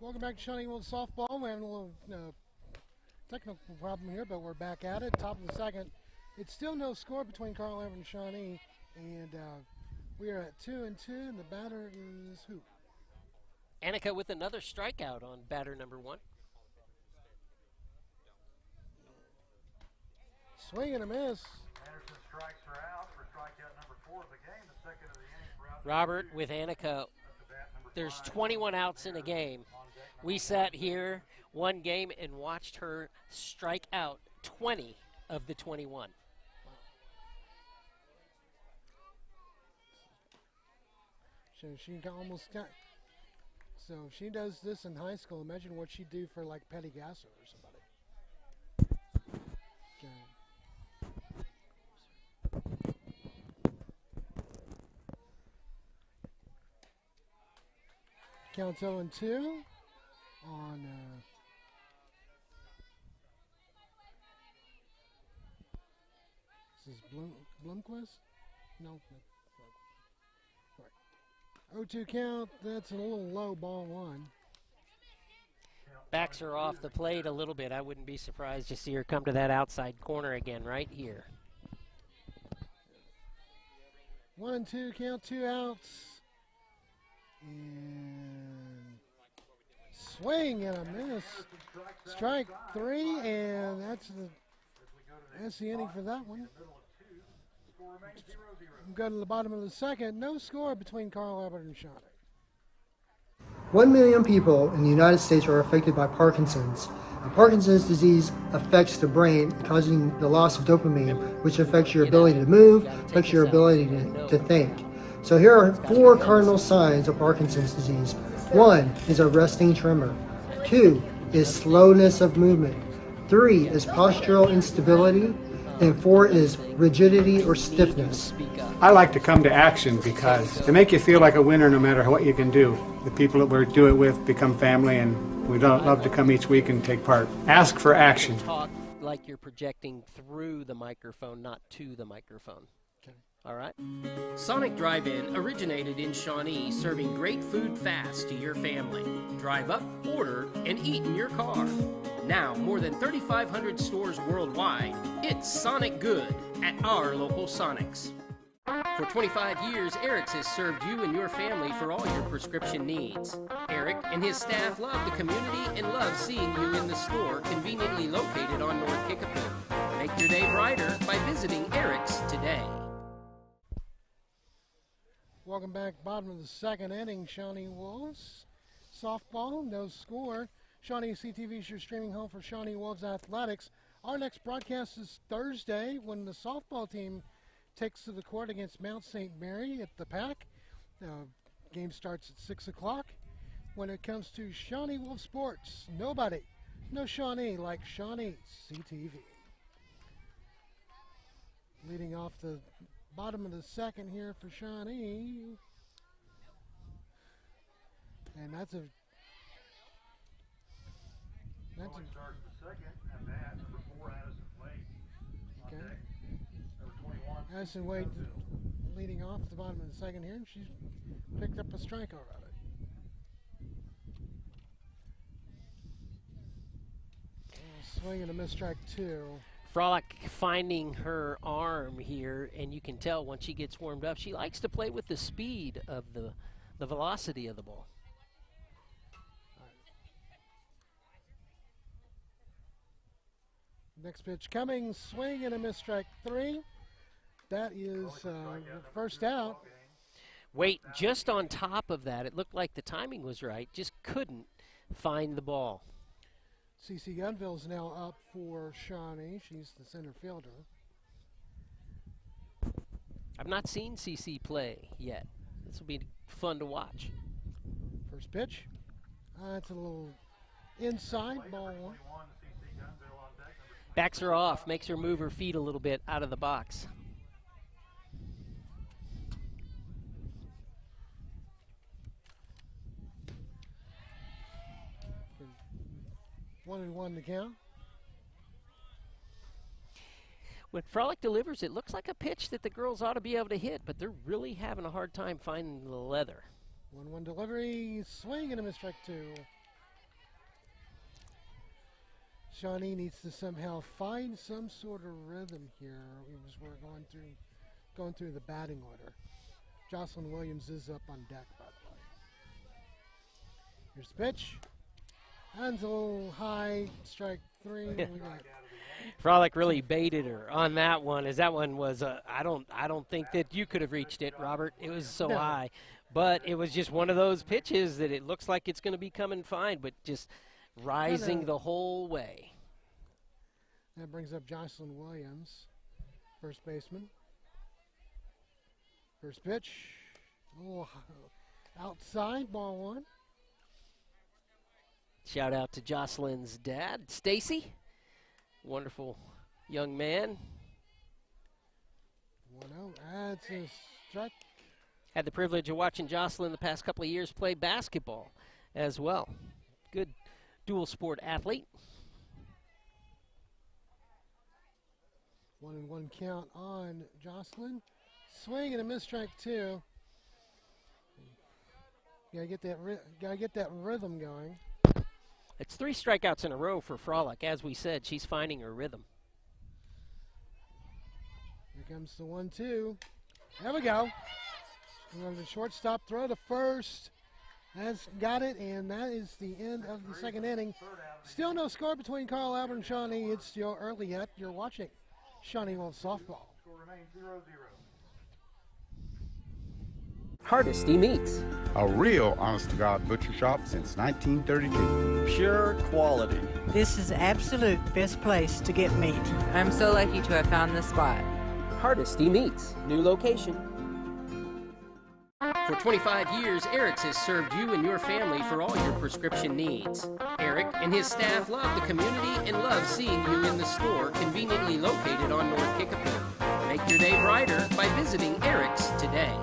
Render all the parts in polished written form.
Welcome back to Shawnee Wolves softball. We're having a little technical problem here, but we're back at it. Top of the second. It's still no score between Carl Everett and Shawnee, and we are at 2-2, and the batter is who? Annika with another strikeout on batter number 1. Swing and a miss. Anderson strikes her out for strikeout number 4 of the game, the second of the inning for out. Robert, with Annika, there's 21 outs in a game. We sat here one game and watched her strike out 20 of the 21. So she almost got. So if she does this in high school, imagine what she'd do for like Petty Gasso or somebody. Okay. Counts 0-2 on this is Blomquist? No. Right. 0-2 count, that's a little low, ball 1. Backs her off the plate a little bit. I wouldn't be surprised to see her come to that outside corner again right here. 1-2 count, 2 outs. And swing and a miss. Strike 3, and that's the inning for that one. Go to the bottom of the second. No score between Carl Albert and Shawnee. 1 million people in the United States are affected by Parkinson's. And Parkinson's disease affects the brain, causing the loss of dopamine, which affects your ability to move, affects your ability to think. So here are 4 cardinal signs of Parkinson's disease. 1 is a resting tremor. 2 is slowness of movement. 3 is postural instability. And 4 is rigidity or stiffness. I like to come to action because they make you feel like a winner no matter what you can do. The people that we do it with become family, and we love to come each week and take part. Ask for action. Talk like you're projecting through the microphone, not to the microphone. Okay. All right? Sonic Drive-In originated in Shawnee, serving great food fast to your family. Drive up, order, and eat in your car. Now, more than 3,500 stores worldwide, it's Sonic Good at our local Sonics. For 25 years, Eric's has served you and your family for all your prescription needs. Eric and his staff love the community and love seeing you in the store conveniently located on North Kickapoo. Make your day brighter by visiting Eric's today. Welcome back, bottom of the second inning, Shawnee Wolves. Softball, no score. Shawnee CTV is your streaming home for Shawnee Wolves Athletics. Our next broadcast is Thursday when the softball team takes to the court against Mount St. Mary at the PAC. Game starts at 6 o'clock. When it comes to Shawnee Wolf Sports, no Shawnee like Shawnee CTV. Leading off the bottom of the second here for Shawnee. And that's a starts the second, and that number 4, Addison Wade. On Okay. deck. Number 21. Addison Wade leading off the bottom of the second here. She's picked up a strike already. Swing and a miss, strike 2. Frolic finding her arm here, and you can tell once she gets warmed up, she likes to play with the speed of the velocity of the ball. Next pitch coming, swing and a miss, strike 3. That is first out. Wait, just on top of that, it looked like the timing was right, just couldn't find the ball. CC Gunville's now up for Shawnee. She's the center fielder. I've not seen CC play yet. This will be fun to watch. First pitch. That's a little inside, ball 1. Backs her off, makes her move her feet a little bit out of the box. One and one to count. When Frolic delivers, it looks like a pitch that the girls ought to be able to hit, but they're really having a hard time finding the leather. 1-1 delivery, swing and a miss, strike 2. Shawnee needs to somehow find some sort of rhythm here as we're going through the batting order. Jocelyn Williams is up on deck, by the way. Here's the pitch. Hands a little high, strike 3. Frolic really baited her on that one, as that one was I don't think that you could have reached it, Robert. It was so high. But it was just one of those pitches that it looks like it's going to be coming fine, but just rising the whole way. That brings up Jocelyn Williams, first baseman. First pitch, outside, ball 1. Shout out to Jocelyn's dad, Stacy. Wonderful young man. 1-0, that's a strike. Had the privilege of watching Jocelyn the past couple of years play basketball as well. Good dual sport athlete. 1-1 count on Jocelyn. Swing and a miss, strike 2. Gotta get that rhythm going. It's 3 strikeouts in a row for Frolic. As we said, she's finding her rhythm. Here comes the 1-2. There we go. The shortstop throw to first. Has got it, and that is the end of the second inning. Still no score between Carl Albert and Shawnee. It's still early yet. You're watching Shawnee Wolves softball. Score remains 0-0. Hardesty Meats. A real honest-to-God butcher shop since 1932. Pure quality. This is absolute best place to get meat. I'm so lucky to have found this spot. Hardesty Meats, new location. For 25 years, Eric's has served you and your family for all your prescription needs. Eric and his staff love the community and love seeing you in the store conveniently located on North Kickapoo. Make your day brighter by visiting Eric's today.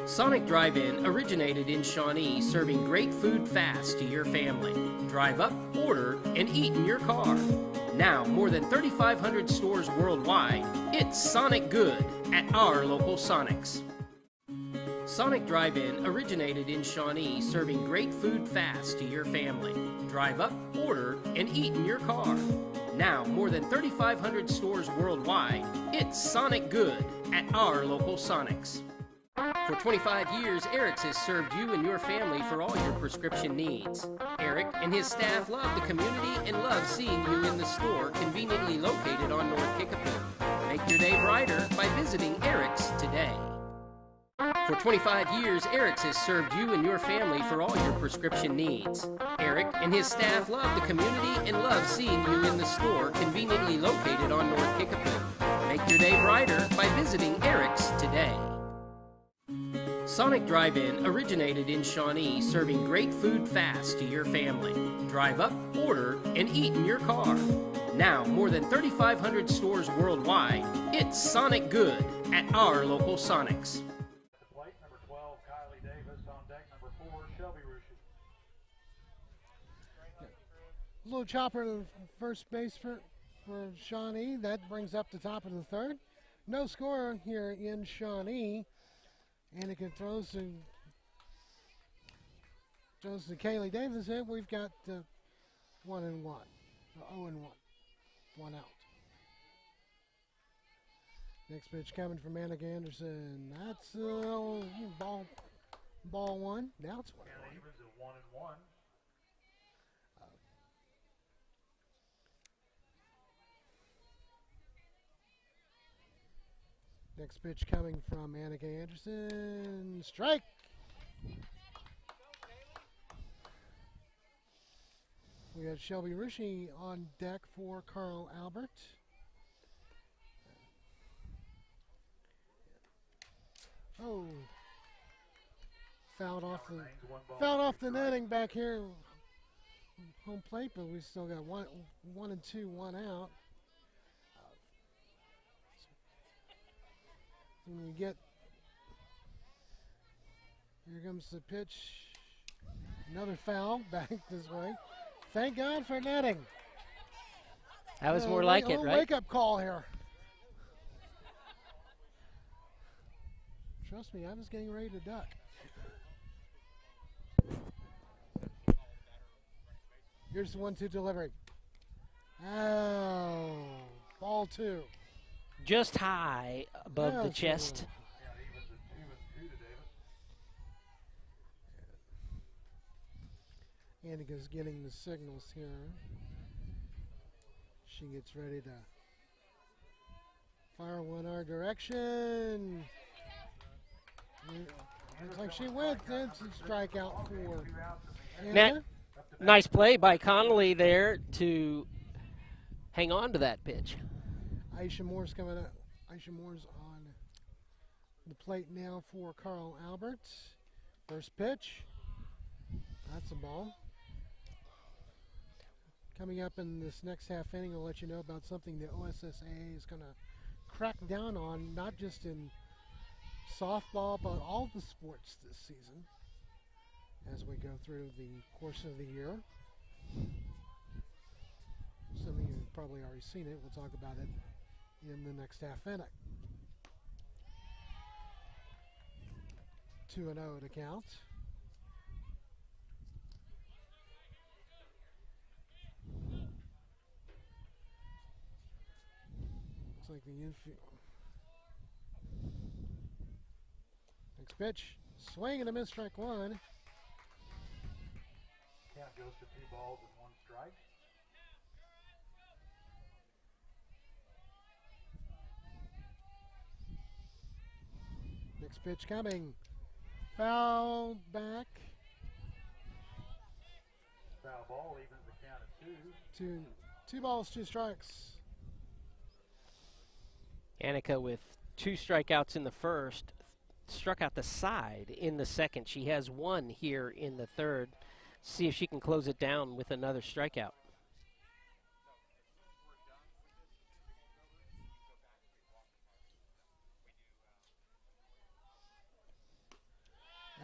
Sonic Drive-In originated in Shawnee, serving great food fast to your family. Drive up, order, and eat in your car. Now, more than 3,500 stores worldwide, it's Sonic Good at our local Sonics. Sonic Drive-In originated in Shawnee, serving great food fast to your family. Drive up, order, and eat in your car. Now, more than 3,500 stores worldwide, it's Sonic Good at our local Sonics. For 25 years, Eric's has served you and your family for all your prescription needs. Eric and his staff love the community and love seeing you in the store conveniently located on North Kickapoo. Make your day brighter by visiting Eric's today. For 25 years, Eric's has served you and your family for all your prescription needs. Eric and his staff love the community and love seeing you in the store conveniently located on North Kickapoo. Make your day brighter by visiting Eric's today. Sonic Drive-In originated in Shawnee, serving great food fast to your family. Drive up, order, and eat in your car. Now, more than 3,500 stores worldwide, it's Sonic Good at our local Sonics. At the plate, number 12, Kylie Davis. On deck, number 4, Shelby Rushi. Little chopper to first base for Shawnee. That brings up the top of the third. No score here in Shawnee. Annika throws to Kaylee Davis. And we've got 1-1, 0-1, 1 out. Next pitch coming from Annika Anderson. That's ball 1. Now it's 1-1. And evens at 1-1. Next pitch coming from Annika Anderson. Strike! We got Shelby Rushi on deck for Carl Albert. Oh. Fouled off the netting back here. Home plate, but we still got 1 and 2, 1 out. When we get, here comes the pitch, another foul back this way. Thank God for netting. That was more like it, right? Wake up call here. Trust me, I was getting ready to duck. Here's the 1-2 delivery. Oh, ball 2. Just high above the That's a chest. Yeah, he was 2 to Davis. Annika's getting the signals here. She gets ready to fire one our direction. Looks like she went. It's a strikeout for Nat, Annika. nice play by Conley there to hang on to that pitch. Aisha Moore's coming up. Aisha Moore's on the plate now for Carl Alberts. First pitch. That's a ball. Coming up in this next half inning, I'll let you know about something the OSSAA is going to crack down on, not just in softball, but all the sports this season as we go through the course of the year. Some of you have probably already seen it. We'll talk about it in the next half inning. 2-0 to count. Looks like the infield. Next pitch. Swing and a miss, strike 1. Count goes to 2 balls and 1 strike. Next pitch coming. Foul back. Foul ball evens the count at 2. 2 balls, 2 strikes. Annika with 2 strikeouts in the first, struck out the side in the second. She has 1 here in the third. See if she can close it down with another strikeout.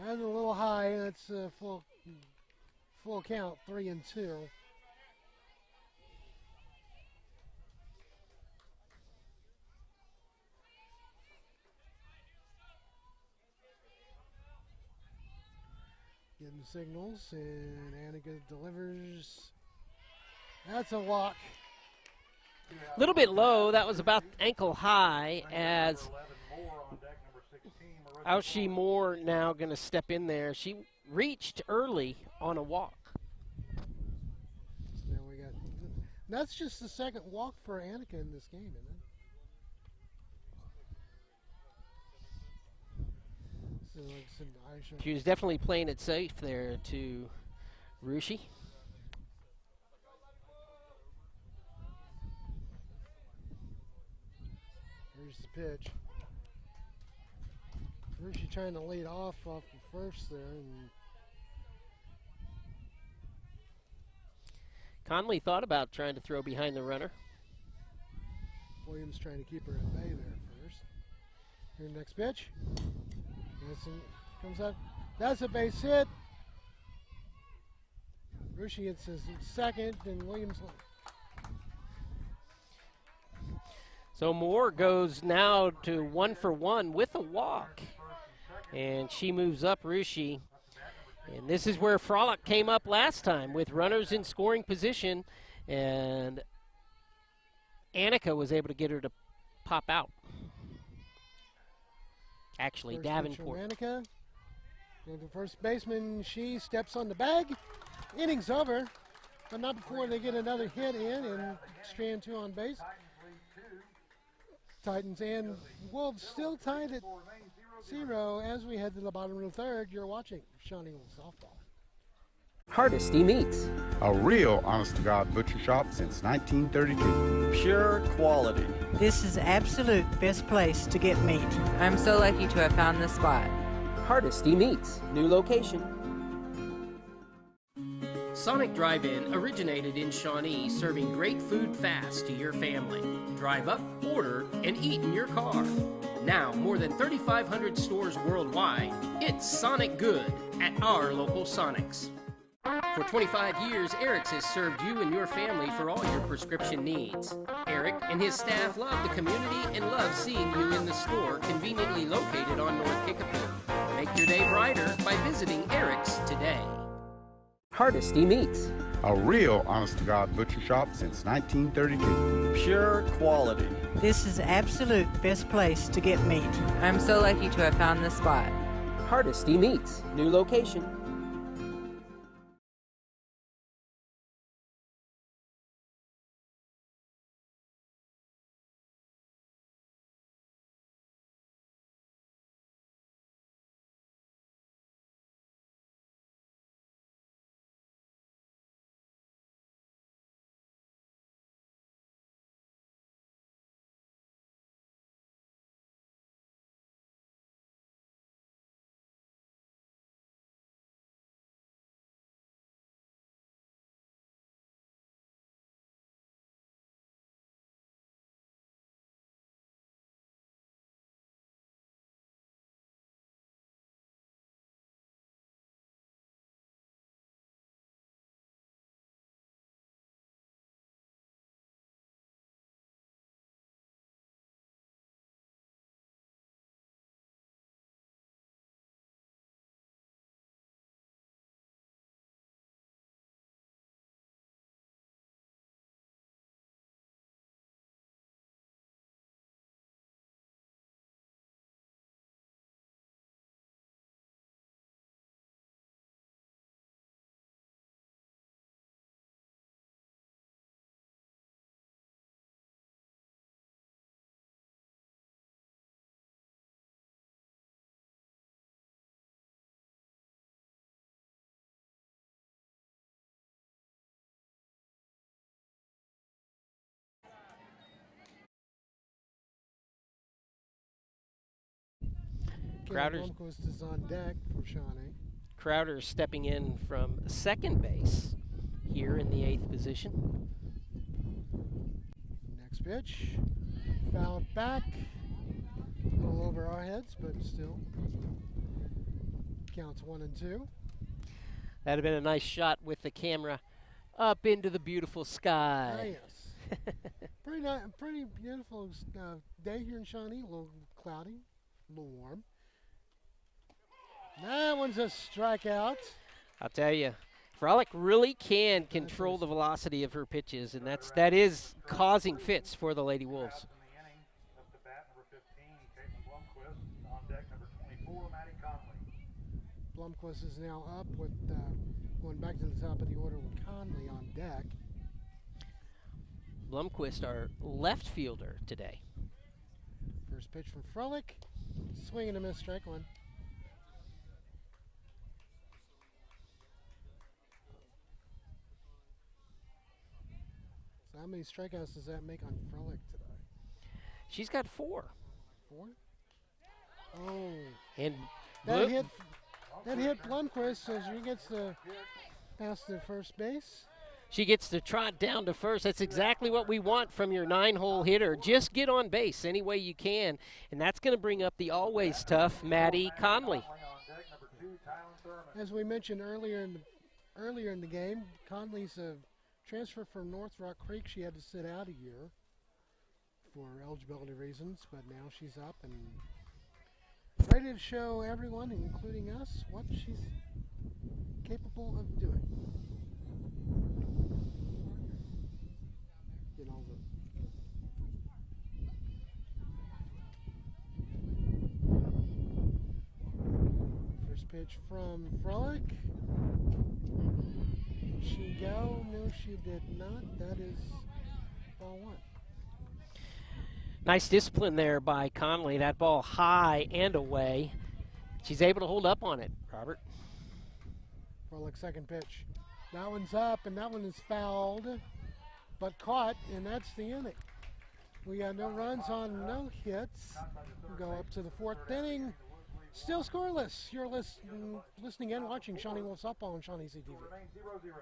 That's a little high. That's a full count, 3-2. Getting the signals, and Annika delivers. That's a walk. A little bit low. That was about ankle high as Aushie Moore now going to step in there. She reached early on a walk. So now we got. That's just the second walk for Annika in this game, isn't it? So like I said, Aisha. She was definitely playing it safe there to Rushi. Here's the pitch. Rushi trying to lead off the first there, and Conley thought about trying to throw behind the runner. Williams trying to keep her at bay there first. Here, next pitch. Comes up. That's a base hit. Rushi hits his second, and Williams. So Moore goes now to 1 for 1 with a walk. And she moves up Rushi. And this is where Frolic came up last time with runners in scoring position. And Annika was able to get her to pop out. Actually, First pitch from Davenport. Annika. And the first baseman, she steps on the bag. Inning's over, but not before they get another hit in and strand 2 on base. Titans and Wolves still tied at 0 as we head to the bottom of the third. You're watching Shawnee Wolves Softball. Hardesty Meats. A real honest-to-God butcher shop since 1932. Pure quality. This is absolute best place to get meat. I'm so lucky to have found this spot. Hardesty Meats. New location. Sonic Drive-In originated in Shawnee, serving great food fast to your family. Drive up, order, and eat in your car. Now, more than 3,500 stores worldwide, it's Sonic Good at our local Sonics. For 25 years, Eric's has served you and your family for all your prescription needs. Eric and his staff love the community and love seeing you in the store, conveniently located on North Kickapoo. Make your day brighter by visiting Eric's today. Hardesty Meats. A real honest-to-God butcher shop since 1932. Pure quality. This is absolute best place to get meat. I'm so lucky to have found this spot. Hardesty Meats. New location. Crowder's Blomquist is on deck for Shawnee. Crowder stepping in from second base here in the 8th position. Next pitch, fouled back, a little over our heads, but still counts 1-2. That'd have been a nice shot with the camera up into the beautiful sky. Ah, yes. Pretty beautiful day here in Shawnee. A little cloudy, a little warm. That one's a strikeout. I'll tell you, Frolic really can control the velocity of her pitches, and that is causing fits for the Lady Wolves. In the inning, up to bat number 15, Caitlin Blomquist. On deck number 24, Maddie Conley. Blomquist is now up with going back to the top of the order with Conley on deck. Blomquist, our left fielder today. First pitch from Frolic. Swing and a miss, strike one. So how many strikeouts does that make on Frolic today? She's got 4. 4? Oh. And that hit Blomquist, so she gets to pass to first base. She gets to trot down to first. That's exactly what we want from your 9-hole hitter. Just get on base any way you can, and that's going to bring up the always tough Maddie Conley. As we mentioned earlier in the game, Conley's a transfer from North Rock Creek. She had to sit out a year for eligibility reasons, but now she's up and ready to show everyone, including us, what she's capable of doing. You know, first pitch from Frolic. Did she go? No, she did not. That is ball 1. Nice discipline there by Conley. That ball high and away. She's able to hold up on it, Robert. Frolic second pitch. That one's up, and that one is fouled, but caught, and that's the inning. We got no runs on no hits. We'll go up to the 4th inning. Still scoreless. You're listening and watching Shawnee Wolves Softball on Shawnee CTV. Remain 0-0.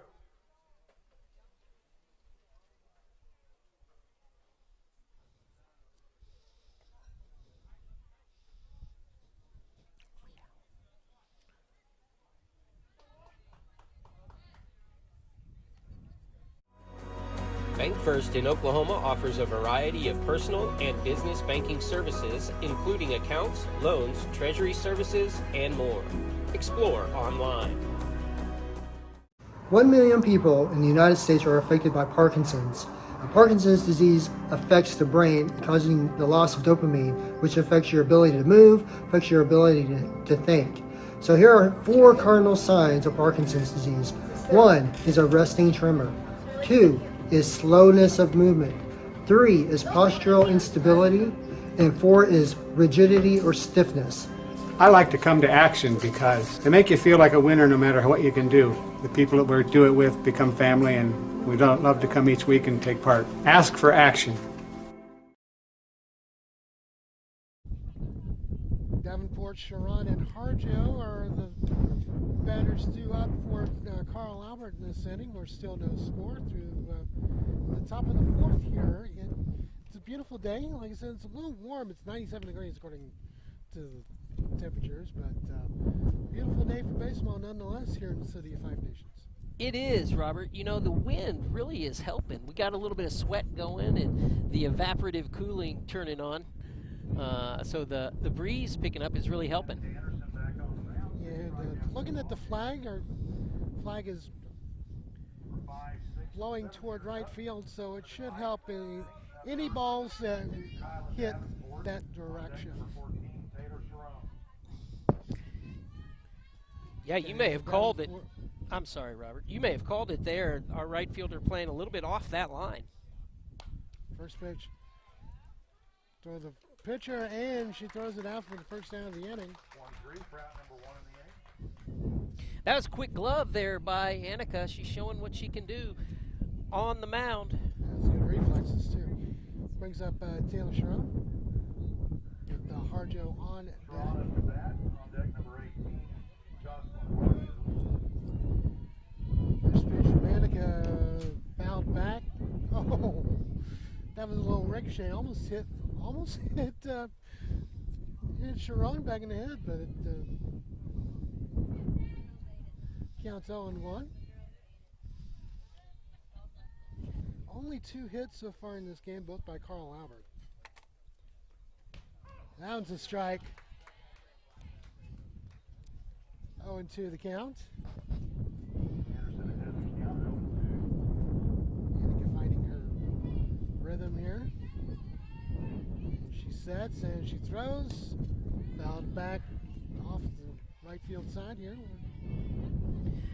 Bank First in Oklahoma offers a variety of personal and business banking services, including accounts, loans, treasury services, and more. Explore online. 1 million people in the United States are affected by Parkinson's. Parkinson's disease affects the brain, causing the loss of dopamine, which affects your ability to move, affects your ability to think. So here are 4 cardinal signs of Parkinson's disease. 1 is a resting tremor. 2 is slowness of movement. 3 is postural instability. And 4 is rigidity or stiffness. I like to come to action because they make you feel like a winner no matter what you can do. The people that we do it with become family, and we don't love to come each week and take part. Ask for action. Davenport, Sharon, and Harjo are the batters due up for Carl Albert in this inning. There's still no score through the top of the 4th here. It's a beautiful day. Like I said, it's a little warm. It's 97 degrees according to the temperatures, but beautiful day for baseball nonetheless here in the City of Five Nations. It is, Robert. You know, the wind really is helping. We got a little bit of sweat going and the evaporative cooling turning on. So the breeze picking up is really helping. And looking at the flag, our flag is blowing toward right field, so it should help any balls that hit that direction. Yeah, you may have called it. I'm sorry, Robert. You may have called it there. Our right fielder playing a little bit off that line. First pitch. Throw the pitcher, and she throws it out for the first down of the inning. 1-3 for out number 1 in the inning. That was a quick glove there by Annika. She's showing what she can do on the mound. Has good reflexes, too. Brings up Taylor Sharon with Harjo on deck. On deck number 18, Jocelyn Williams. First pitch from Annika, fouled back. Oh, that was a little ricochet. Almost hit Sharon back in the head, but it counts 0-1. Only 2 hits so far in this game, both by Carl Albert. That one's a strike. 0-2 the count. Annika finding her rhythm here. She sets and she throws. Fouled back off the right field side here.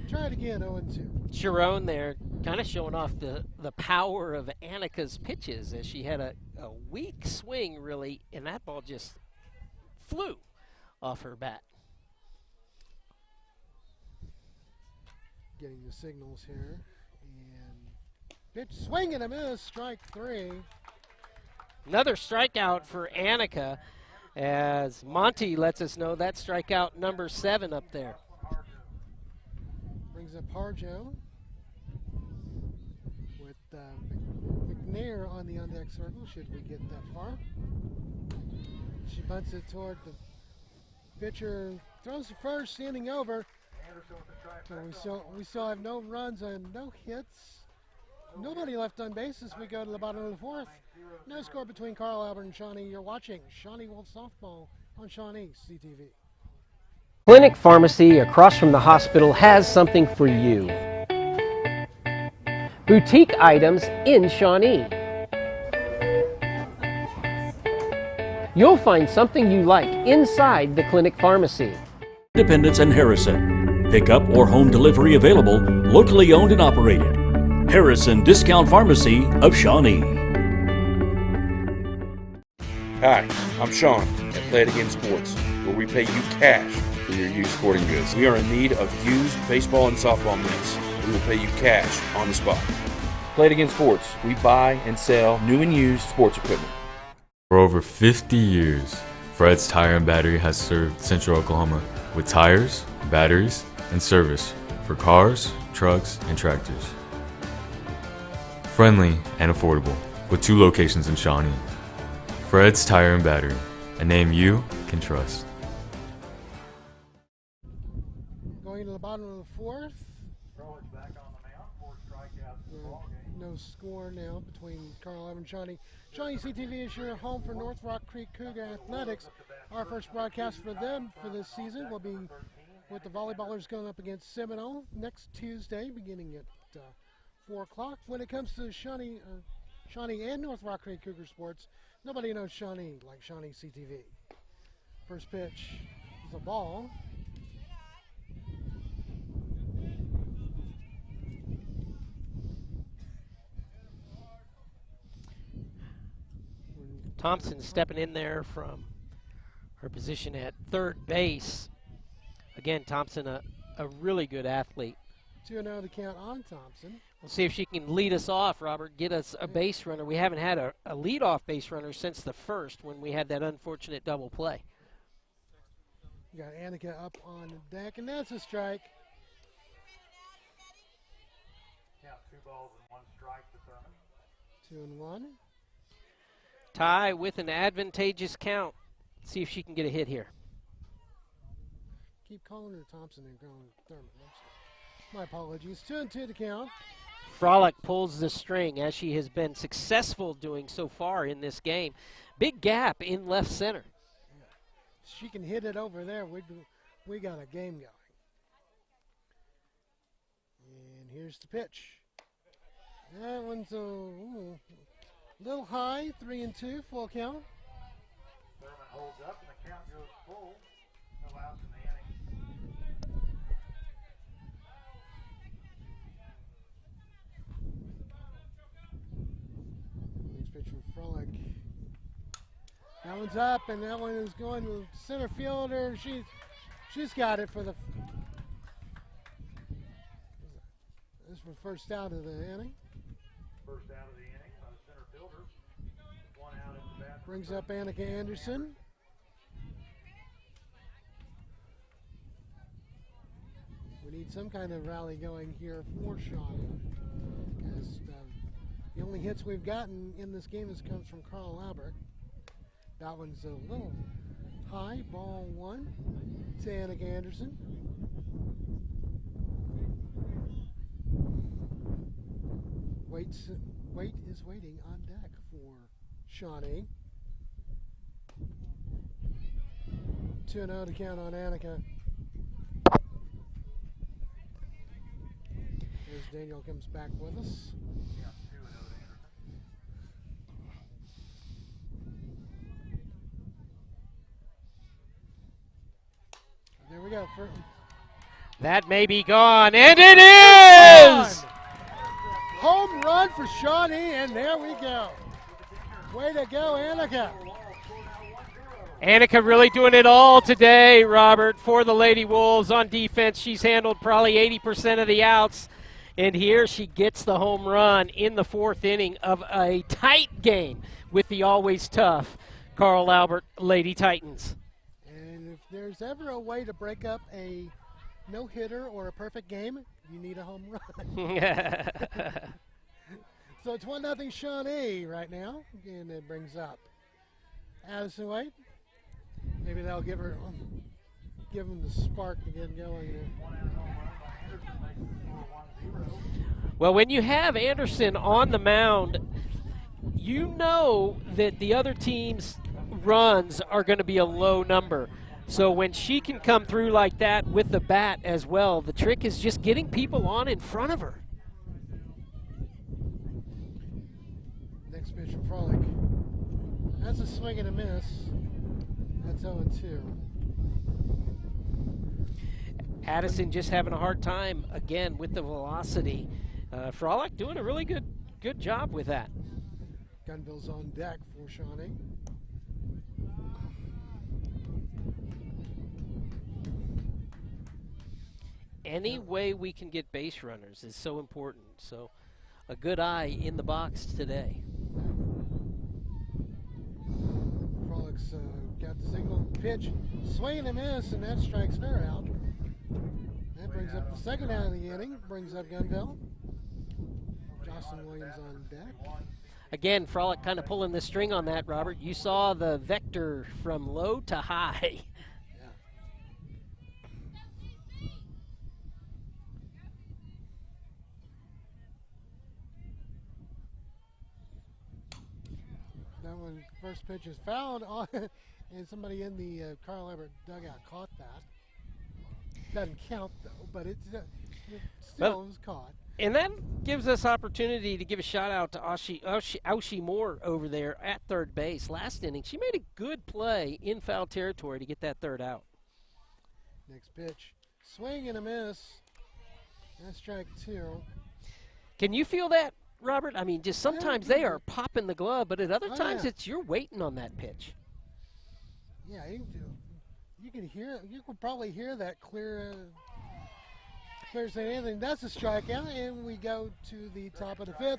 Try it again, 0-2. Sharon there kind of showing off the power of Annika's pitches as she had a weak swing, really, and that ball just flew off her bat. Getting the signals here. And pitch, swing and a miss, strike 3. Another strikeout for Annika as Monty lets us know that's strikeout number 7 up there. Brings up Harjo with McNair on the on-deck circle, should we get that far. She bunts it toward the pitcher, throws to first, standing over. So we still have no runs and no hits. Nobody left on base as we go to the bottom of the 4th. No score between Carl Albert and Shawnee. You're watching Shawnee Wolf Softball on Shawnee CTV. Clinic Pharmacy across from the hospital has something for you. Boutique items in Shawnee. You'll find something you like inside the Clinic Pharmacy. Independence and Harrison. Pickup or home delivery available, locally owned and operated. Harrison Discount Pharmacy of Shawnee. Hi, I'm Sean at Play It Again Sports, where we pay you cash for your used sporting goods. We are in need of used baseball and softball mitts. We will pay you cash on the spot. Play It Again Sports. We buy and sell new and used sports equipment. For over 50 years, Fred's Tire and Battery has served Central Oklahoma with tires, batteries, and service for cars, trucks, and tractors. Friendly and affordable, with 2 locations in Shawnee. Fred's Tire and Battery, a name you can trust. Going to the bottom of the 4th. No score now between Carl Albert and Shawnee. Shawnee CTV is your home for North Rock Creek Cougar Athletics. Our first broadcast for them for this season will be with the volleyballers going up against Seminole next Tuesday, beginning at 4 o'clock. When it comes to Shawnee and North Rock Creek Cougar Sports, nobody knows Shawnee like Shawnee CTV. First pitch is a ball. Thompson stepping in there from her position at third base. Again, Thompson, a really good athlete. 2-0 to count on Thompson. We'll see if she can lead us off, Robert, get us a base runner. We haven't had a leadoff base runner since the first when we had that unfortunate double play. You got Annika up on the deck, and that's a strike. Count 2 balls and 1 strike determined. 2-1. Tie with an advantageous count. Let's see if she can get a hit here. Keep calling her Thompson and calling her Thurman. My apologies. 2-2 to count. Frolic pulls the string, as she has been successful doing so far in this game. Big gap in left center. Yeah. She can hit it over there. We got a game going. And here's the pitch. That one's a little high. 3-2, full count. Thurman holds up and the count goes full. No outs in the inning. Next pitch from Frolic. That one's up, and that one is going to center fielder. She's got it for the. This was first out of the inning. First out of the inning by the center fielder. 1 out in the bat. Brings up Annika Anderson. We need some kind of rally going here for Shawnee, because the only hits we've gotten in this game has comes from Carl Albert. That one's a little high. Ball 1 to Annika Anderson. Wait is waiting on deck for Shawnee. 2-0 to count on Annika. As Daniel comes back with us. There we go. That may be gone, and it is! Home run for Shawnee, and there we go. Way to go, Annika. Annika really doing it all today, Robert, for the Lady Wolves on defense. She's handled probably 80% of the outs, and here she gets the home run in the 4th inning of a tight game with the always tough Carl Albert Lady Titans. And if there's ever a way to break up a no-hitter or a perfect game, you need a home run. So it's 1-0 Shawnee right now, and it brings up Addison White. Maybe that'll give him the spark to get going. Well, when you have Anderson on the mound, you know that the other team's runs are going to be a low number. So when she can come through like that with the bat as well, the trick is just getting people on in front of her. Next pitch from Frolic. That's a swing and a miss. That's 0-2. Addison just having a hard time again with the velocity. Frolic doing a really good job with that. Gunville's on deck for Shawnee. Any way we can get base runners is so important. So a good eye in the box today. Frolic's got the single pitch, swing and a miss, and that strikes her out. That brings up the second out of the inning, brings up Gunville. Jocelyn Williams on deck. Again, Frolic kind of pulling the string on that, Robert. You saw the vector from low to high. That one, first pitch is fouled on, and somebody in the Carl Everett dugout caught that. Doesn't count though, but it still was caught. And that gives us opportunity to give a shout out to Aushie Moore over there at third base. Last inning, she made a good play in foul territory to get that third out. Next pitch, swing and a miss. That's strike 2. Can you feel that, Robert? I mean, just sometimes they are popping the glove, but at other times it's you're waiting on that pitch. Yeah, you can hear. You can probably hear that clear. Clear saying anything. That's a strikeout, and we go to the top of the 5th.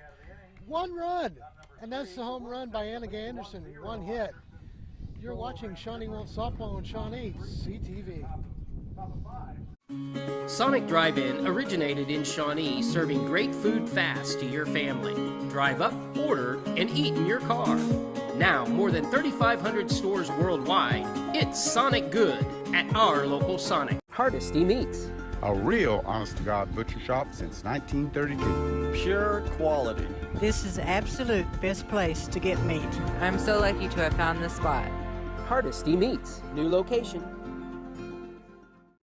1 run, and that's the home run by Annika Anderson. 1 hit. You're watching Shawnee Wolf Softball on Shawnee CTV. Sonic Drive-In originated in Shawnee, serving great food fast to your family. Drive up, order, and eat in your car. Now, more than 3,500 stores worldwide, it's Sonic Good at our local Sonic. Hardesty Meats. A real honest-to-God butcher shop since 1932. Pure quality. This is the absolute best place to get meat. I'm so lucky to have found this spot. Hardesty Meats, new location.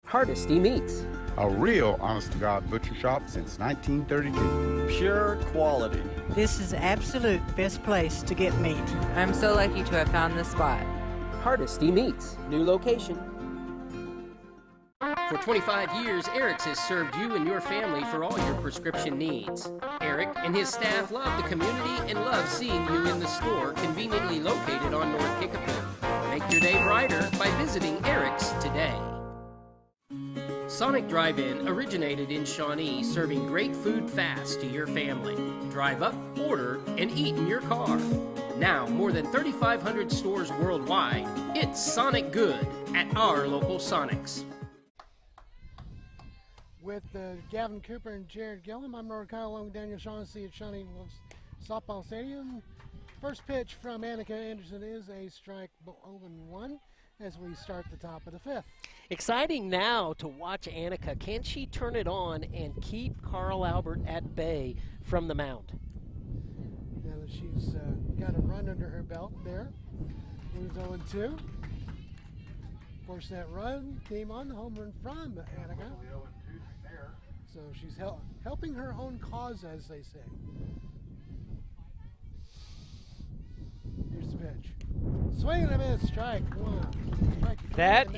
Hardesty Meats. A real honest-to-God butcher shop since 1932. Pure quality. This is the absolute best place to get meat. I'm so lucky to have found this spot. Hardesty Meats, new location. For 25 years, Eric's has served you and your family for all your prescription needs. Eric and his staff love the community and love seeing you in the store conveniently located on North Kickapoo. Make your day brighter by visiting Eric's today. Sonic Drive-In originated in Shawnee, serving great food fast to your family. Drive up, order, and eat in your car. Now, more than 3,500 stores worldwide, it's Sonic Good at our local Sonics. With Gavin Cooper and Jared Gillum, I'm Robert Kyle along with Daniel Shaughnessy at Shawnee Wolves Softball Stadium. First pitch from Annika Anderson is a strike 0-1 as we start the top of the 5th. Exciting now to watch Annika. Can she turn it on and keep Carl Albert at bay from the mound? Now that she's got a run under her belt there, moves 0-2. Of course, that run came on the home run from Annika. So she's helping her own cause, as they say. Here's the pitch. Swing and a miss, strike 1. That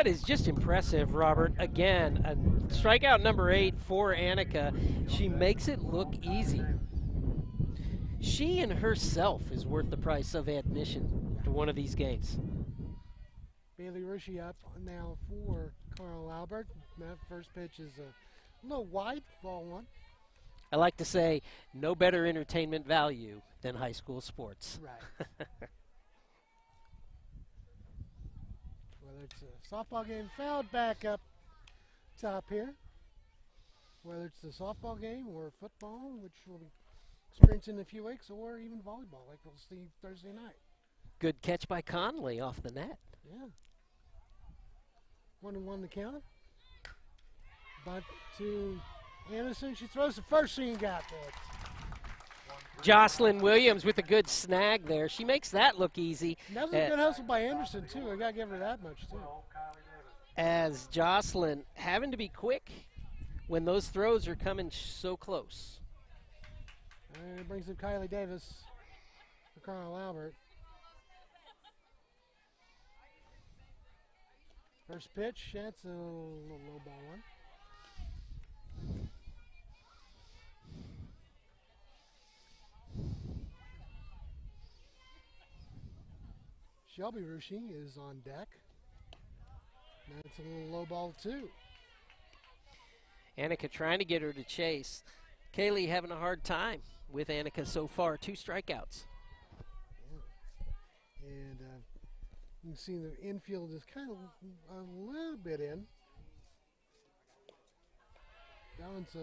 is just impressive, Robert. Again, strikeout number 8 for Annika. She makes it look easy. She and herself is worth the price of admission to one of these games. Bailey Rushi up now for Carl Albert. That first pitch is a little wide, ball 1. I like to say no better entertainment value than high school sports. Right. Whether it's a softball game, fouled back up top here. Whether it's the softball game or football, which we'll be experiencing in a few weeks, or even volleyball, like we'll see Thursday night. Good catch by Conley off the net. Yeah. 1-1 the count. But to Anderson, she throws the first she got it. Jocelyn Williams with a good snag there. She makes that look easy. That was a good hustle by Anderson, too. I got to give her that much, too. As Jocelyn having to be quick when those throws are coming so close. And it brings up Kylie Davis for Carl Albert. First pitch, that's a little low ball 1. Shelby Rushi is on deck. That's a little low ball 2. Annika trying to get her to chase. Kaylee having a hard time with Annika so far. 2 strikeouts. Yeah. And you can see the infield is kind of a little bit in. That one's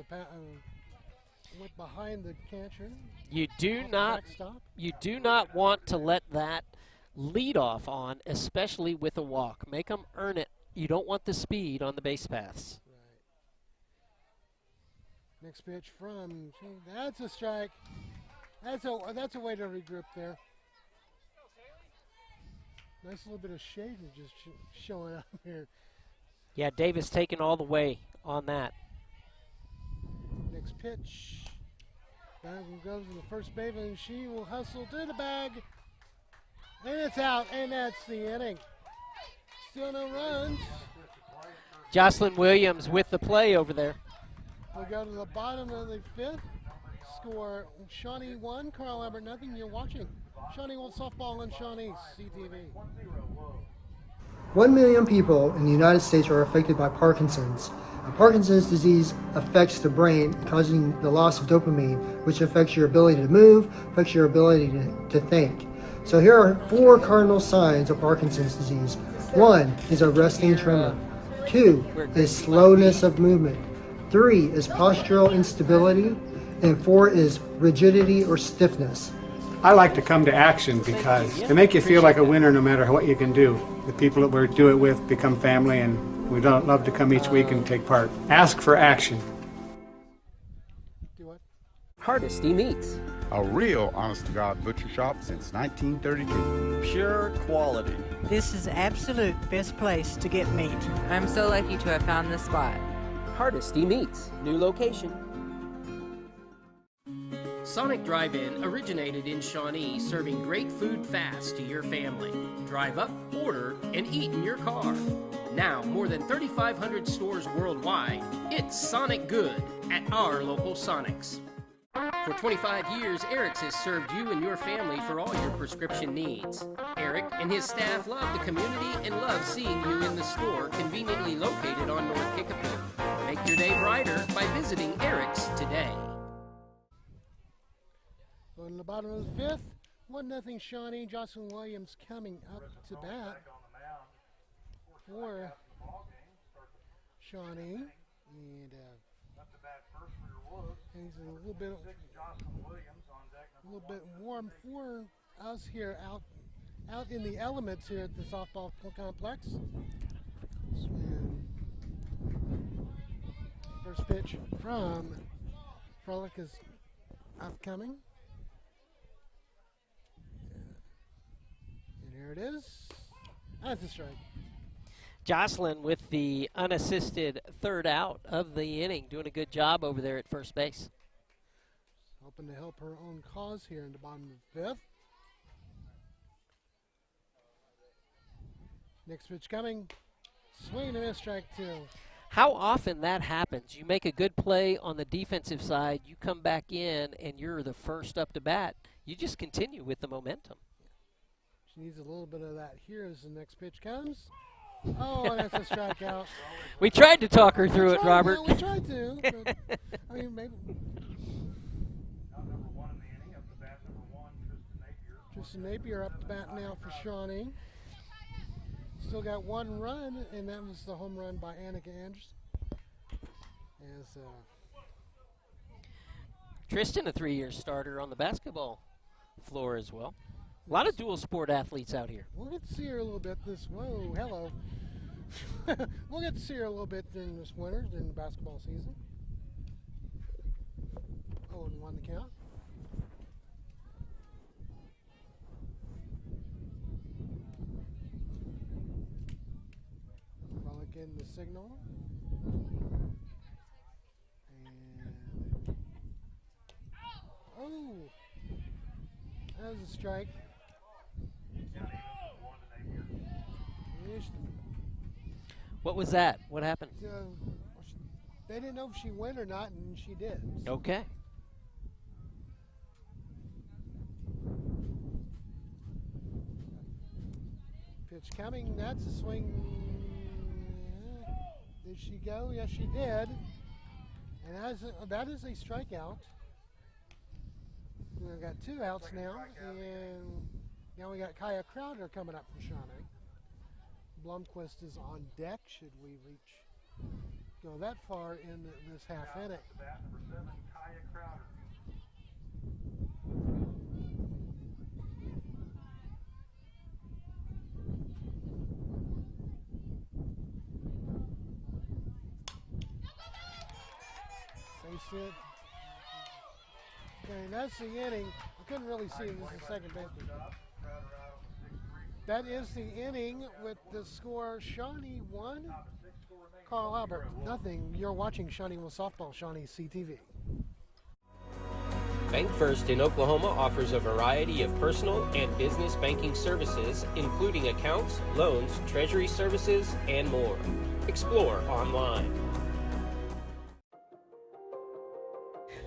went behind the catcher. You do not want to let that lead off on, especially with a walk. Make them earn it. You don't want the speed on the base paths. Right. Next pitch from, that's a strike. That's a way to regroup there. Nice little bit of shade just showing up here. Yeah, Davis taking all the way on that. Next pitch. Bag goes to the first baseman. She will hustle to the bag. And it's out, and that's the inning. Still no runs. Jocelyn Williams with the play over there. We go to the bottom of the fifth. Score Shawnee 1, Carl Albert nothing. You're watching Shawnee Wolves softball on Shawnee CTV. 1 million people in the United States are affected by Parkinson's. Parkinson's disease affects the brain, causing the loss of dopamine, which affects your ability to move, affects your ability to think. So here are 4 cardinal signs of Parkinson's disease. 1 is a resting tremor. 2 is slowness of movement. 3 is postural instability. And 4 is rigidity or stiffness. I like to come to action because they make you feel like a winner no matter what you can do. The people that we do it with become family, and we don't love to come each week and take part. Ask for action. Hardesty Meats. A real honest-to-God butcher shop since 1932. Pure quality. This is absolute best place to get meat. I'm so lucky to have found this spot. Hardesty Meats. New location. Sonic Drive-In originated in Shawnee, serving great food fast to your family. Drive up, order, and eat in your car. Now, more than 3,500 stores worldwide, it's Sonic Good at our local Sonics. For 25 years, Eric's has served you and your family for all your prescription needs. Eric and his staff love the community and love seeing you in the store conveniently located on North Kickapoo. Make your day brighter by visiting Eric's today. On the bottom of the fifth, 1-0 Shawnee. Jocelyn Williams coming up to bat for Shawnee. And he's a little bit warm for us here out in the elements here at the softball complex. And first pitch from Frolic is upcoming. And here it is. That's a strike. Jocelyn with the unassisted third out of the inning, doing a good job over there at first base. Hoping to help her own cause here in the bottom of the fifth. Next pitch coming. Swing and a miss, strike 2. How often that happens? You make a good play on the defensive side, you come back in, and you're the first up to bat. You just continue with the momentum. She needs a little bit of that here as the next pitch comes. Oh, that's a strikeout. We tried to talk her through it, Robert. We tried to. But, I mean, maybe. Tristan Napier up to bat now for Shawnee. Still got 1 run, and that was the home run by Annika Anderson. Tristan, a 3-year starter on the basketball floor as well. A lot of dual sport athletes out here. We'll get to see her a little bit whoa, hello. We'll get to see her a little bit during this winter, during the basketball season. 0-1 the count. Frolic in the signal. And oh, that was a strike. What was that? What happened? They didn't know if she went or not, and she did. Okay. Pitch coming. That's a swing. Did she go? Yes, she did. And that is a strikeout. We've got 2 outs now, and now we got Kaya Crowder coming up for Shawnee. Blomquist is on deck. Should we go that far in this half inning? Number 7, Kaya Crowder. Base hit. Okay, that's the inning. I couldn't really see it as the second baseman. That is the inning with the score Shawnee 1, Carl Albert, nothing. You're watching Shawnee Wolves Softball, Shawnee CTV. Bank First in Oklahoma offers a variety of personal and business banking services, including accounts, loans, treasury services, and more. Explore online.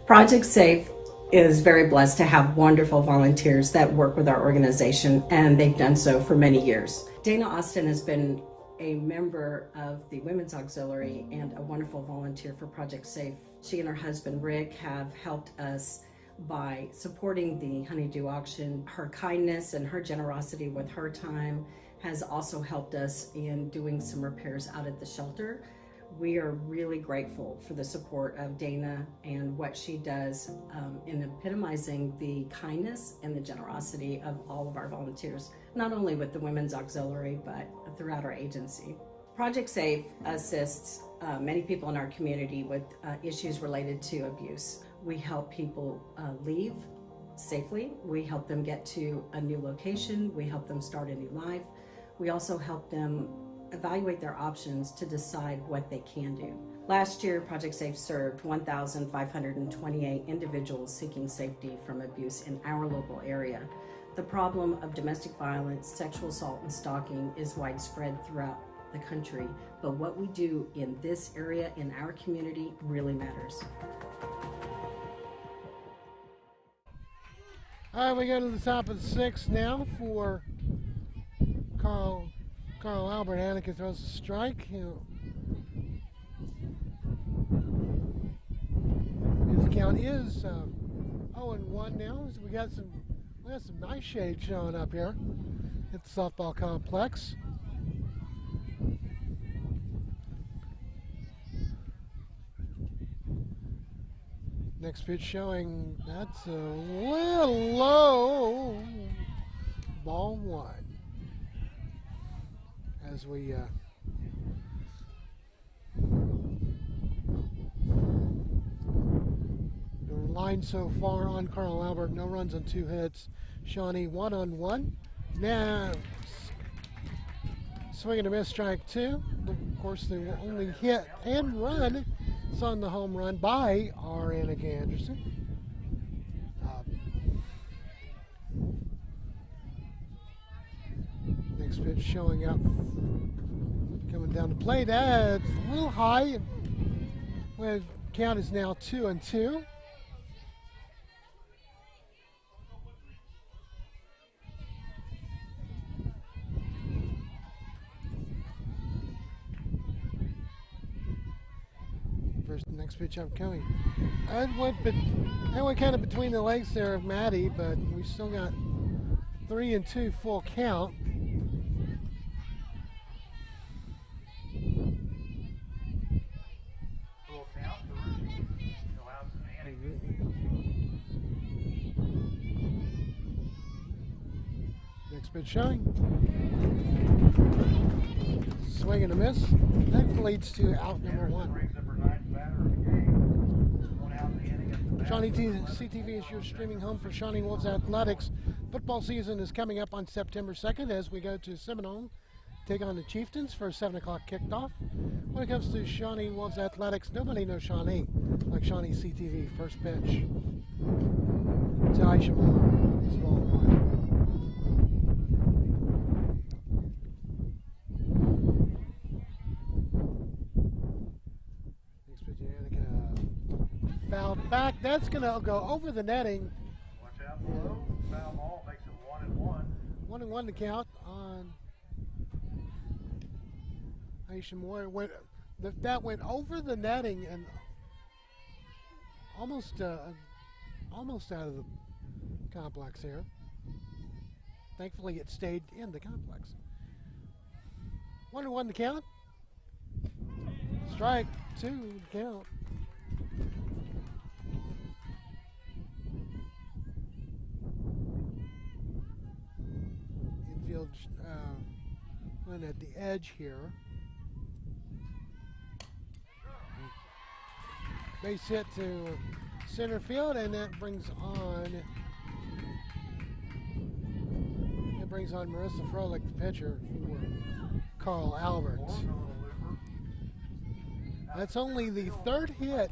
Project Safe is very blessed to have wonderful volunteers that work with our organization, and they've done so for many years. Dana Austin has been a member of the Women's Auxiliary and a wonderful volunteer for Project Safe. She and her husband Rick have helped us by supporting the honeydew auction. Her kindness and her generosity with her time has also helped us in doing some repairs out at the shelter. We are really grateful for the support of Dana and what she does in epitomizing the kindness and the generosity of all of our volunteers, not only with the Women's Auxiliary, but throughout our agency. Project Safe assists many people in our community with issues related to abuse. We help people leave safely. We help them get to a new location. We help them start a new life. We also help them evaluate their options to decide what they can do. Last year, Project Safe served 1,528 individuals seeking safety from abuse in our local area. The problem of domestic violence, sexual assault, and stalking is widespread throughout the country, but what we do in this area, in our community, really matters. All right, we go to the top of the sixth now for Carl Albert. Annika throws a strike. His count is 0-1 now. So we got some nice shade showing up here at the softball complex. Next pitch showing, that's a little low. Ball one. As we the line so far on Carl Albert, no runs on 2 hits. Shawnee 1-on-1. Now swing and a miss, strike 2. Of course, the only hit and run is on the home run by our Annika Anderson. Next pitch showing up, coming down the plate. That's a little high. Well, count is now 2-2. Next pitch upcoming. That went kind of between the legs there of Maddie, but we still got 3-2 full count. Full count for Ruby. Allows Annika. Next pitch showing. Swing and a miss. That leads to out number 1. Shawnee CTV is your streaming home for Shawnee Wolves Athletics. Football season is coming up on September 2nd as we go to Seminole, take on the Chieftains for a 7 o'clock kickoff. When it comes to Shawnee Wolves Athletics, nobody knows Shawnee like Shawnee CTV. First pitch to Aisha Moore. It's ball 1. Foul back. That's going to go over the netting. Watch out below. Foul ball makes it 1-1. 1-1 to count on Aisha Moore. That went over the netting and almost out of the complex here. Thankfully, it stayed in the complex. 1-1 to count. Strike 2 to count. Infield went at the edge here. Base hit to center field, and that brings on Marissa Froelich, the pitcher, for Carl Albert. That's only the third hit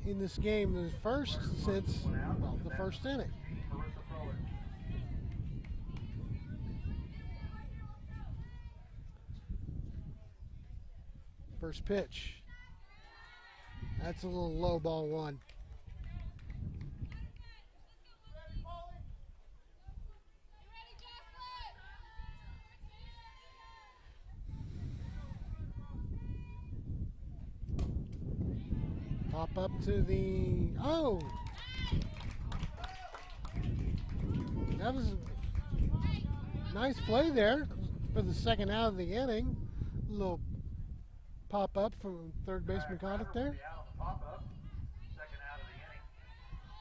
in this game, the first since, well, the first inning. First pitch. That's a little low, ball one. Pop up to the, oh! That was a nice play there for the second out of the inning. A little pop up from third baseman caught it there. Of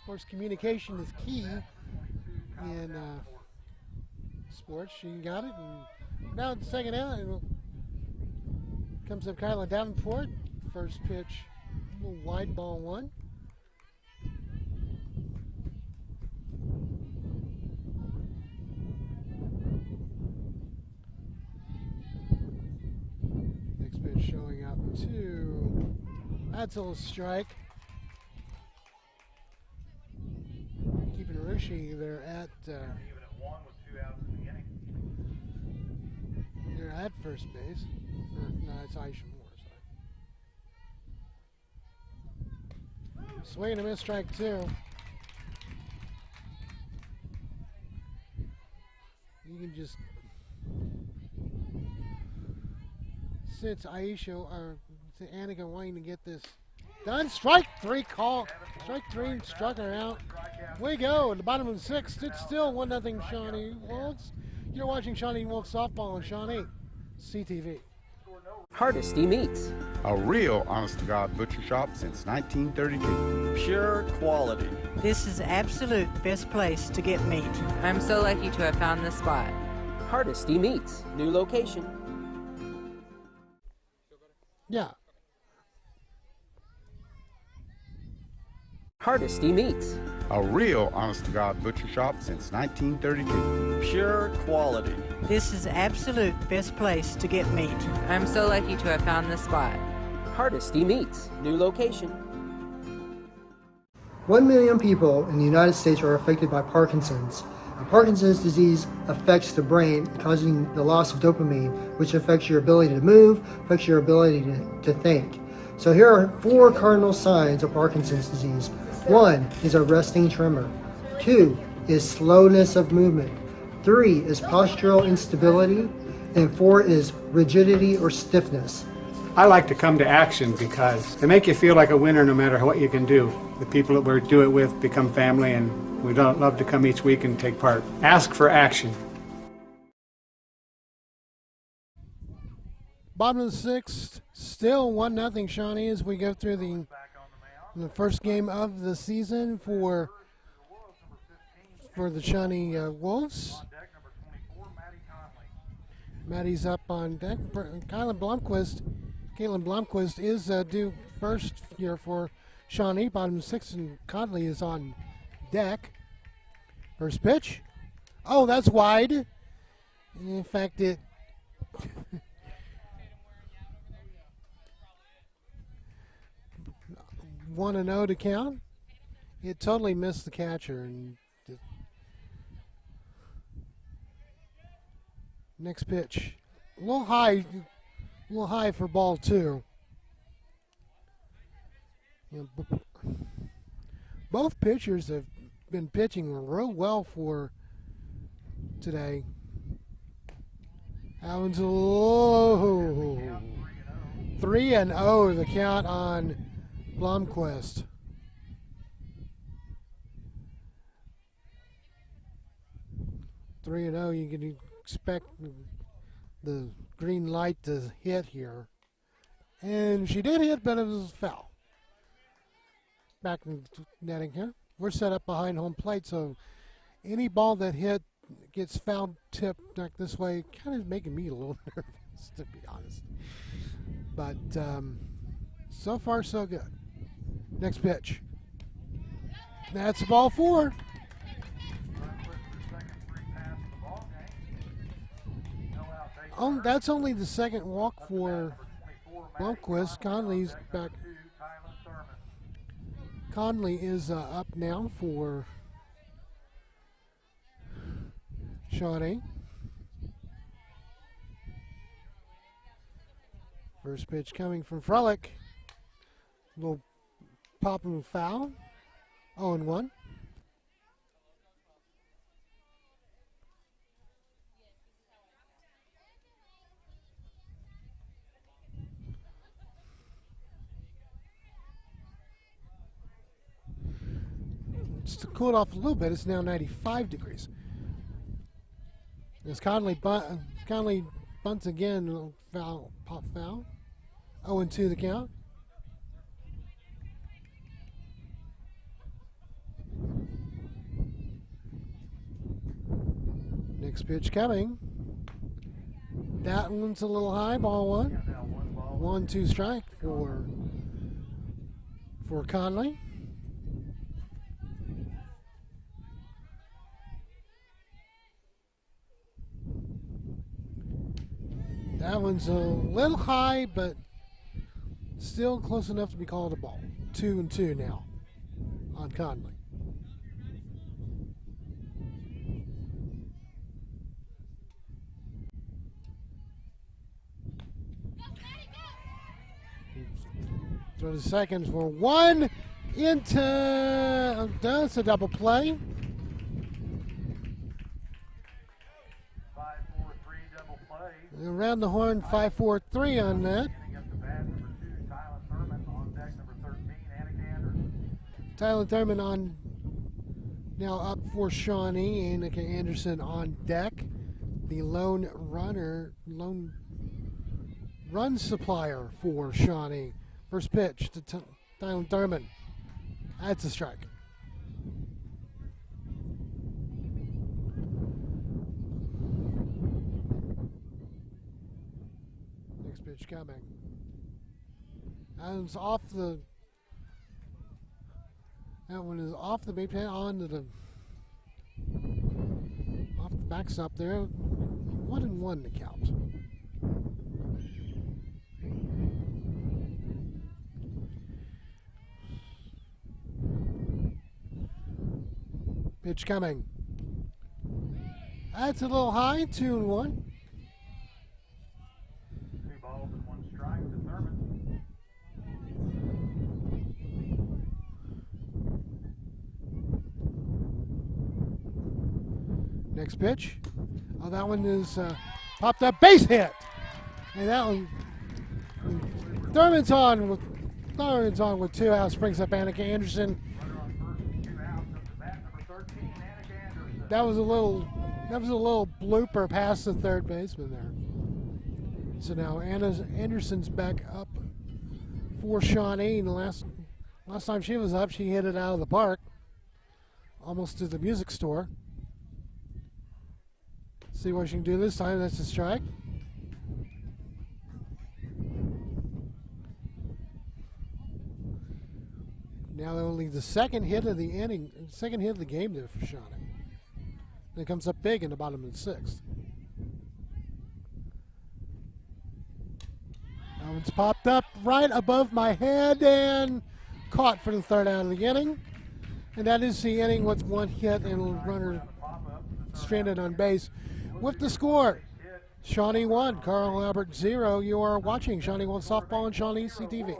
course, communication is key in sports. She got it, and now the second out, and comes up Kyla Davenport. First pitch, a little wide, ball one. Next pitch showing up two. That's a little strike. Keeping Rishi there at Even at one with 2 outs in the inning. they're at first base. Or, no, it's Aisha Moore. Sorry. Swing and a miss, strike two. You can just, since Aisha or Annika wanting to get this done, strike three call. Strike three, struck her out. We go at the bottom of the sixth. It's still 1-0 Shawnee Wolves. You're watching Shawnee Wolves softball on Shawnee CTV. Hardesty Meats. A real honest-to-God butcher shop since 1932. Pure quality. This is the absolute best place to get meat. I'm so lucky to have found this spot. Hardesty Meats. New location. Yeah. Hardesty Meats. A real honest-to-God butcher shop since 1932. Pure quality. This is the absolute best place to get meat. I'm so lucky to have found this spot. Hardesty Meats. New location. 1 million people in the United States are affected by Parkinson's. Parkinson's disease affects the brain, causing the loss of dopamine, which affects your ability to move, affects your ability to think. So here are 4 cardinal signs of Parkinson's disease. 1 is a resting tremor. 2 is slowness of movement. 3 is postural instability. And 4 is rigidity or stiffness. I like to come to action because they make you feel like a winner no matter what you can do. The people that we do it with become family, and we don't love to come each week and take part. Ask for action. Bottom of the sixth, still 1-0 Shawnee as we go through the first game of the season for the Shawnee Wolves. Maddie's up on deck. Caitlin Blomquist is due first here for Shawnee. Bottom of the sixth, and Conley is on deck. First pitch. Oh, that's wide. In fact, it 1-0 to count. It totally missed the catcher. And next pitch, a little high for ball two. Both pitchers have been pitching real well for today. Allen's low. 3-0 the count on Blomquist. You can expect the green light to hit here. And she did hit, but it was foul. Back in netting here. We're set up behind home plate, so any ball that hit gets foul tipped like this way, kind of making me a little nervous, to be honest. But so far, so good. Next pitch. That's ball 4. Oh, that's only the second walk for Blomquist. Conley's back. Conley is up now for Shawnee. First pitch coming from Frolic. Little pop and foul. 0-1. Just to cool it off a little bit, it's now 95 degrees. As Conley bunts again, little foul, pop foul. 0-2 the count. Next pitch coming. That one's a little high, ball one. 1-2 strike for Conley. That one's a little high, but still close enough to be called a ball. 2-2 now on Conley. Throw the seconds for one into. That's a double play. 5-4-3 double play. Around the horn, 5-4-3 on that. Tyler Thurman on now up for Shawnee. Annika Anderson on deck. The lone run supplier for Shawnee. First pitch to Tyler Thurman. That's a strike. Next pitch coming. That one is off the base path onto the backstop there. 1-1 to count. Pitch coming. That's a little high. 2-1. 2 balls and 1 strike to Thurman. Next pitch. Oh, that one is popped up, base hit. And that one, Thurman's on with 2 outs. Brings up Annika Anderson. That was a little blooper past the third baseman there. So now Anderson's back up for Shawnee. And last time she was up, she hit it out of the park, almost to the music store. See what she can do this time. That's a strike. Now only the second hit of the game there for Shawnee. And it comes up big in the bottom of the 6th. That one's popped up right above my head and caught for the 3rd out of the inning. And that is the inning with 1 hit and a runner stranded on base. With the score, Shawnee 1, Carl Albert 0. You are watching Shawnee 1 Softball on Shawnee CTV.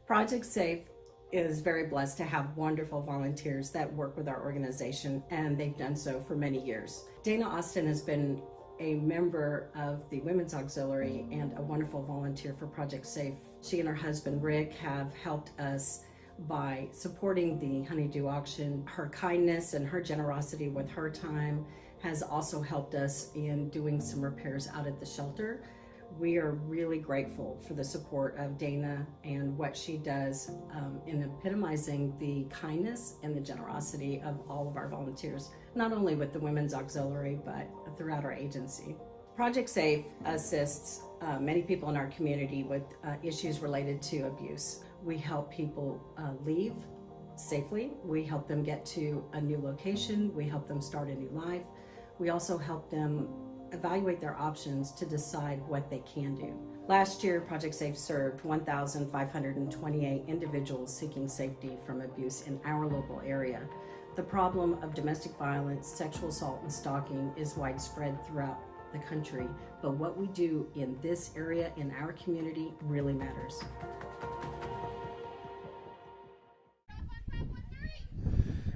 Project Safe is very blessed to have wonderful volunteers that work with our organization, and they've done so for many years. Dana Austin has been a member of the Women's Auxiliary and a wonderful volunteer for Project Safe. She and her husband Rick have helped us by supporting the honeydew auction. Her kindness and her generosity with her time has also helped us in doing some repairs out at the shelter. We are really grateful for the support of Dana and what she does in epitomizing the kindness and the generosity of all of our volunteers, not only with the Women's Auxiliary, but throughout our agency. Project Safe assists many people in our community with issues related to abuse. We help people leave safely. We help them get to a new location. We help them start a new life. We also help them evaluate their options to decide what they can do. Last year, Project SAFE served 1,528 individuals seeking safety from abuse in our local area. The problem of domestic violence, sexual assault, and stalking is widespread throughout the country, but what we do in this area, in our community, really matters.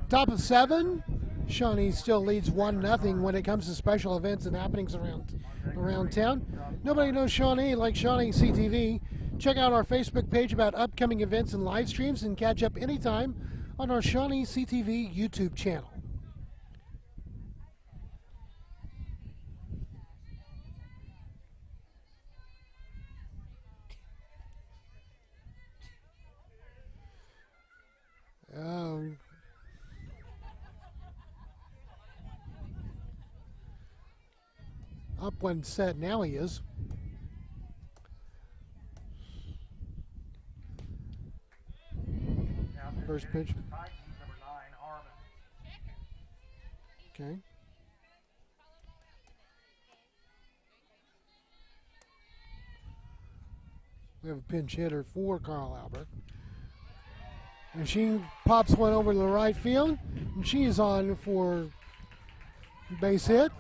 Top of 7, Shawnee still leads 1-0 when it comes to special events and happenings around town. Nobody knows Shawnee like Shawnee CTV. Check out our Facebook page about upcoming events and live streams and catch up anytime on our Shawnee CTV YouTube channel. Up one set, now he is. First pitch. Okay. We have a pinch hitter for Carl Albert. And she pops one over to the right field, and she is on for base hit.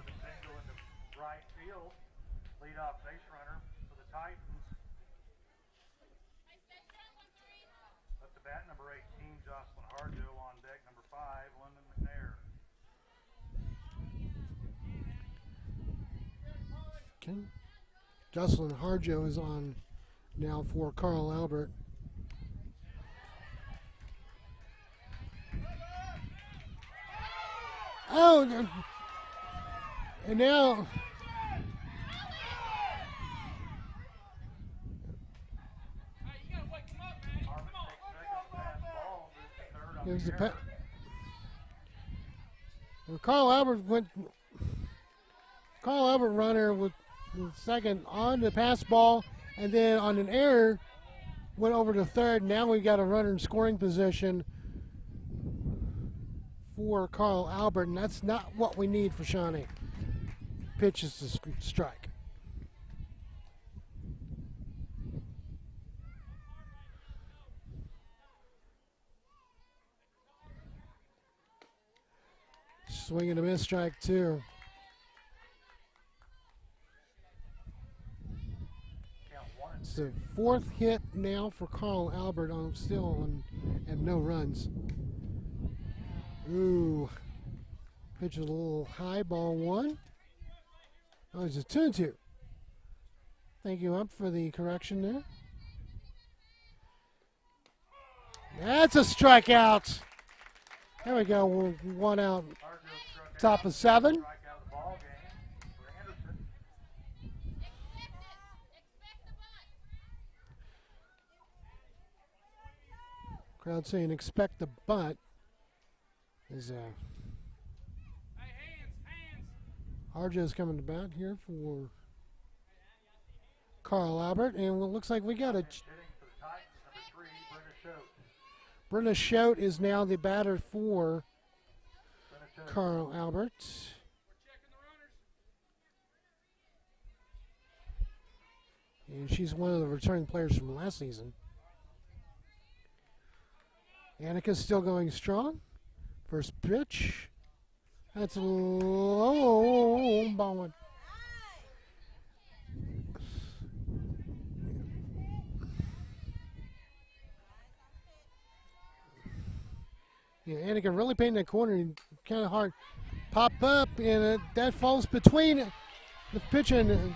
Right field, leadoff base runner for the Titans. Up to bat, number 18, Jocelyn Harjo. On deck, number 5, London McNair. Okay. Jocelyn Harjo is on now for Carl Albert. Oh, and now gives the Carl Albert runner with second on the pass ball, and then on an error went over to third. Now we've got a runner in scoring position for Carl Albert, and that's not what we need for Shawnee. Pitch is to strike. Swing and a miss, strike 2. It's the 4th hit now for Carl Albert on and no runs. Ooh, pitch is a little high, ball 1. Oh, it's a 2-2. Thank you, Ump, for the correction there. That's a strikeout. There we go, we're 1 out. Top of 7. Crowd saying expect the bunt. Is Harjo's coming to bat here for Carl Albert, and it looks like we got a Brenna Schote is now the batter for Carl Albert. And she's one of the returning players from last season. Annika's still going strong. First pitch. That's a low ball 1. Yeah, Annika really painting that corner, kind of hard. Pop up, and that falls between the pitch and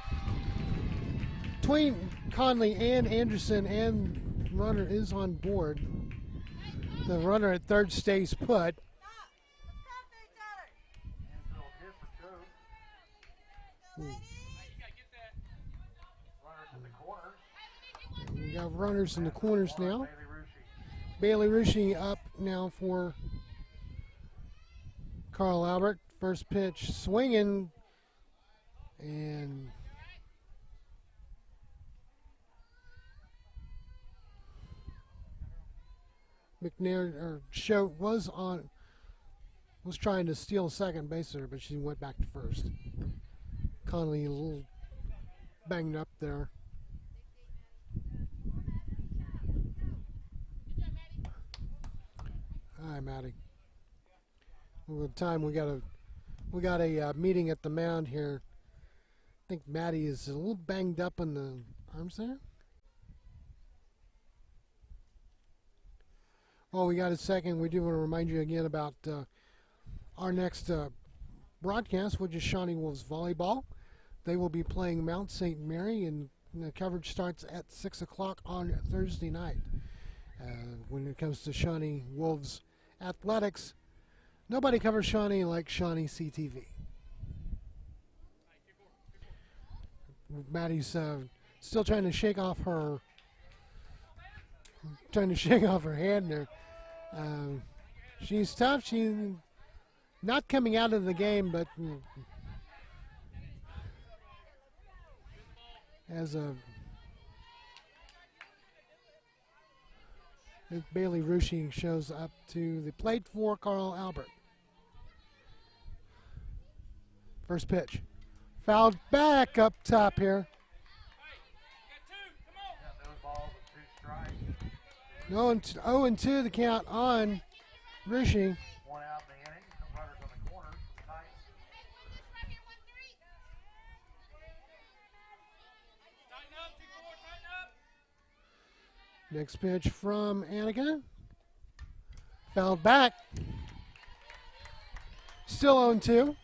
between Conley and Anderson, and runner is on board. The runner at third stays put. We got runners in the corners now. Bailey Rushi up now for Carl Albert. First pitch swinging, and McNair or Schote was trying to steal second baser, but she went back to first. Conley a little banged up there. Hi, Maddie. Well, time we got a meeting at the mound here. I think Maddie is a little banged up in the arms there. Well, we got a second. We do want to remind you again about our next broadcast, which is Shawnee Wolves Volleyball. They will be playing Mount St. Mary, and the coverage starts at 6 o'clock on Thursday night. When it comes to Shawnee Wolves athletics, nobody covers Shawnee like Shawnee CTV. Maddie's still trying to shake off her hand there. She's tough. She's not coming out of the game, but as Bailey Rushi shows up to the plate for Carl Albert. First pitch. Fouled back up top here. 0-2 the count on Rushi. One out in the inning. Some runners on the corner. Tight. Next pitch from Annika. Fouled back. Still 0-2.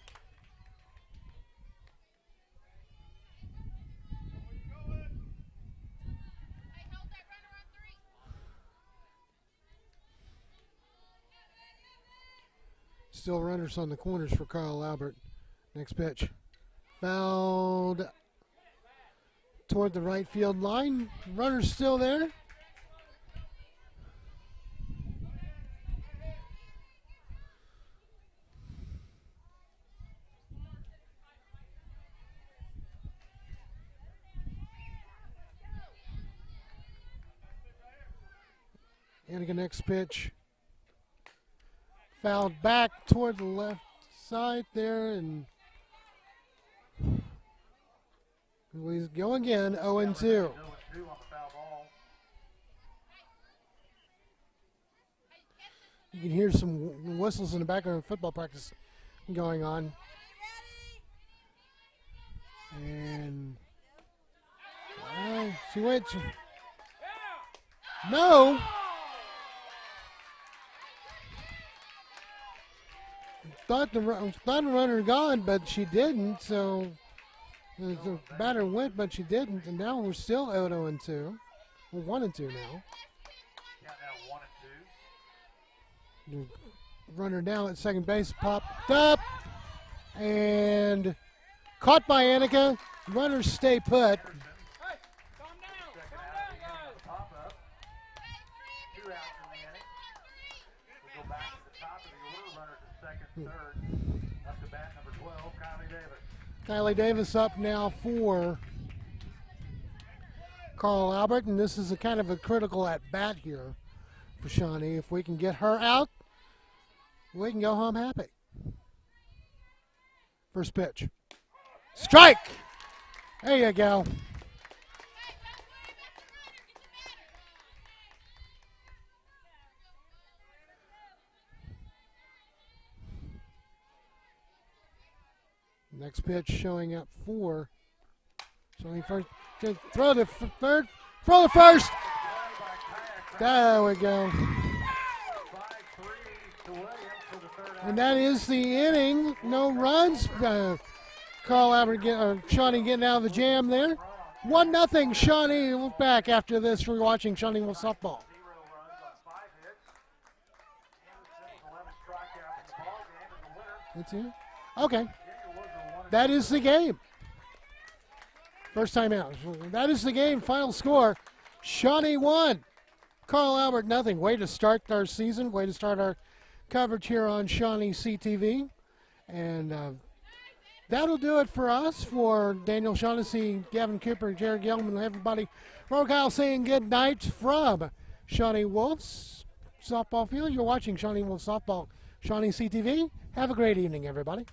Still runners on the corners for Carl Albert. Next pitch. Fouled toward the right field line. Runners still there. Annika next pitch. Fouled back toward the left side there, and we go again, 0-2. You can hear some whistles in the background of football practice going on. And she went. No! Thought the runner gone, but she didn't. So the batter went, but she didn't. And now we're still 0-2. We're 1-2 now. Yeah, now 1-2. The runner down at second base popped up and caught by Annika. Runners stay put. Up to bat number 12, Kylie Davis. Kylie Davis up now for Carl Albert, and this is a kind of a critical at bat here for Shawnee. If we can get her out, we can go home happy. First pitch. Strike! There you go. Next pitch showing up for Shawnee first. Throw the third. Throw the first. There we go. And that is the inning. No runs. Carl Albert, Shawnee getting out of the jam there. 1-0 Shawnee. We'll back after this. We're watching Shawnee Wolves softball. Okay. That is the game. First time out. That is the game. Final score. Shawnee 1. Carl Albert 0. Way to start our season. Way to start our coverage here on Shawnee CTV. And that'll do it for us. For Daniel Shaughnessy, Gavin Cooper, Jared Gilman, everybody. Ron Kyle saying good night from Shawnee Wolves softball field. You're watching Shawnee Wolves softball. Shawnee CTV. Have a great evening, everybody.